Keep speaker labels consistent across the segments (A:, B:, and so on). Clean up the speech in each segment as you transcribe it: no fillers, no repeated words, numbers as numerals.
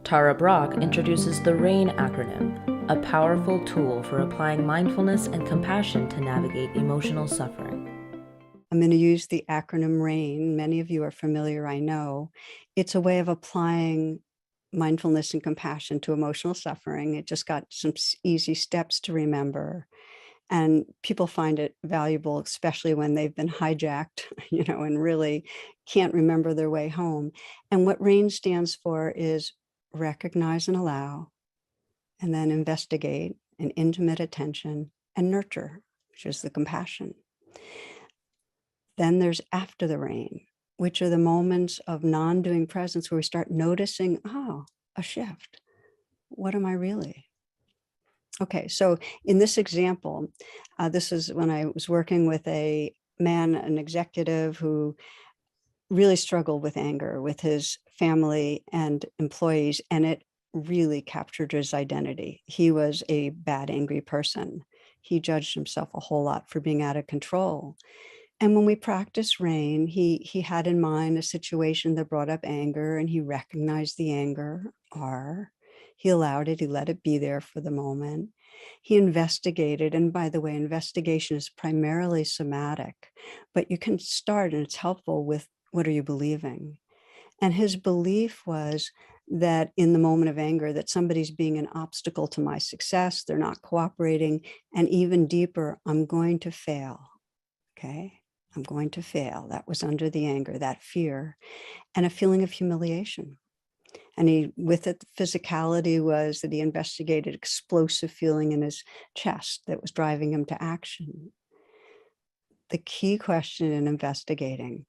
A: Brach introduces the R.A.I.N acronym, a powerful tool for applying mindfulness and compassion to navigate emotional suffering.
B: I'm going to use the acronym R.A.I.N. Many of you are familiar, I know. It's a way of applying mindfulness and compassion to emotional suffering. It just got some easy steps to remember. And people find it valuable, especially when they've been hijacked, and really can't remember their way home. And what R.A.I.N stands for is recognize and allow, and then investigate and intimate attention and nurture, which is the compassion. Then there's after the R.A.I.N, which are the moments of non-doing presence where we start noticing, oh, a shift. What am I really? Okay, so in this example, this is when I was working with a man, an executive who really struggled with anger with his family and employees, and it really captured his identity. He was a bad, angry person. He judged himself a whole lot for being out of control. And when we practiced R.A.I.N, he had in mind a situation that brought up anger, and he recognized the anger, R. He allowed it, he let it be there for the moment. He investigated, and by the way, investigation is primarily somatic, but you can start, and it's helpful with what are you believing? And his belief was that in the moment of anger, that somebody's being an obstacle to my success, they're not cooperating, and even deeper, I'm going to fail, okay? I'm going to fail. That was under the anger, that fear, and a feeling of humiliation. And he, with it, physicality was that he investigated explosive feeling in his chest that was driving him to action. The key question in investigating,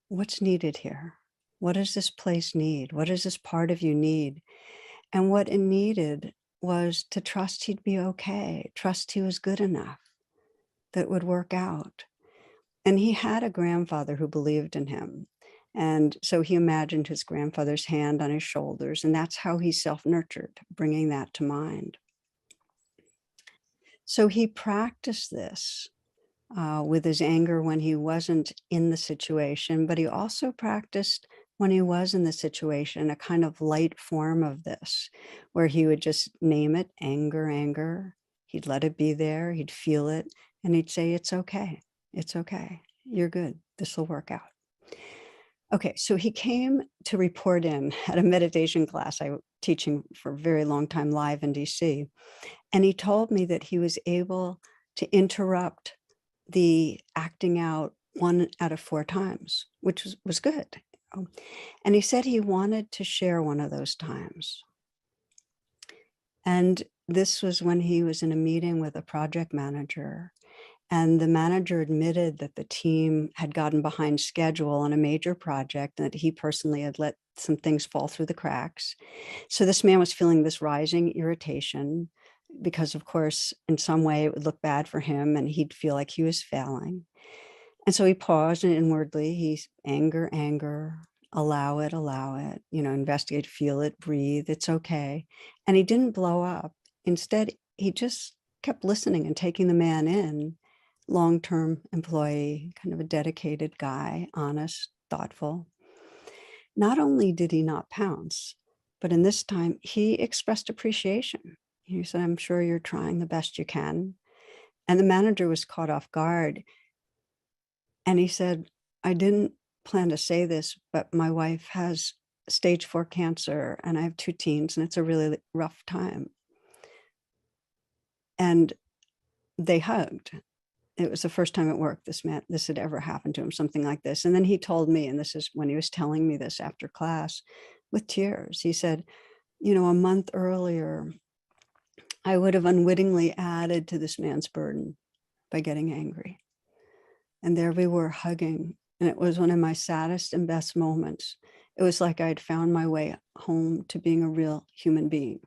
B: what's needed here? What does this place need? What does this part of you need? And what it needed was to trust he'd be okay, trust he was good enough, that it would work out. And he had a grandfather who believed in him. And so he imagined his grandfather's hand on his shoulders, and that's how he self-nurtured, bringing that to mind. So he practiced this with his anger when he wasn't in the situation, but he also practiced when he was in the situation, a kind of light form of this, where he would just name it, anger, anger. He'd let it be there, he'd feel it, and he'd say, it's okay, you're good, this will work out. Okay, so he came to report in at a meditation class I was teaching for a very long time live in DC. And he told me that he was able to interrupt the acting out 1 out of 4 times, which was good. And he said he wanted to share one of those times. And this was when he was in a meeting with a project manager. And the manager admitted that the team had gotten behind schedule on a major project, and that he personally had let some things fall through the cracks. So this man was feeling this rising irritation because, of course, in some way it would look bad for him and he'd feel like he was failing. And so he paused, and inwardly he's anger, anger, allow it, investigate, feel it, breathe, it's okay. And he didn't blow up. Instead, he just kept listening and taking the man in. Long-term employee, kind of a dedicated guy, honest, thoughtful. Not only did he not pounce, but in this time he expressed appreciation. He said, I'm sure you're trying the best you can. And the manager was caught off guard. And he said, I didn't plan to say this, but my wife has stage 4 cancer and I have 2 teens, and it's a really rough time. And they hugged. It was the first time at work this had ever happened to him, something like this. And then he told me, and this is when he was telling me this after class with tears, he said, a month earlier, I would have unwittingly added to this man's burden by getting angry. And there we were hugging. And it was one of my saddest and best moments. It was like I'd found my way home to being a real human being.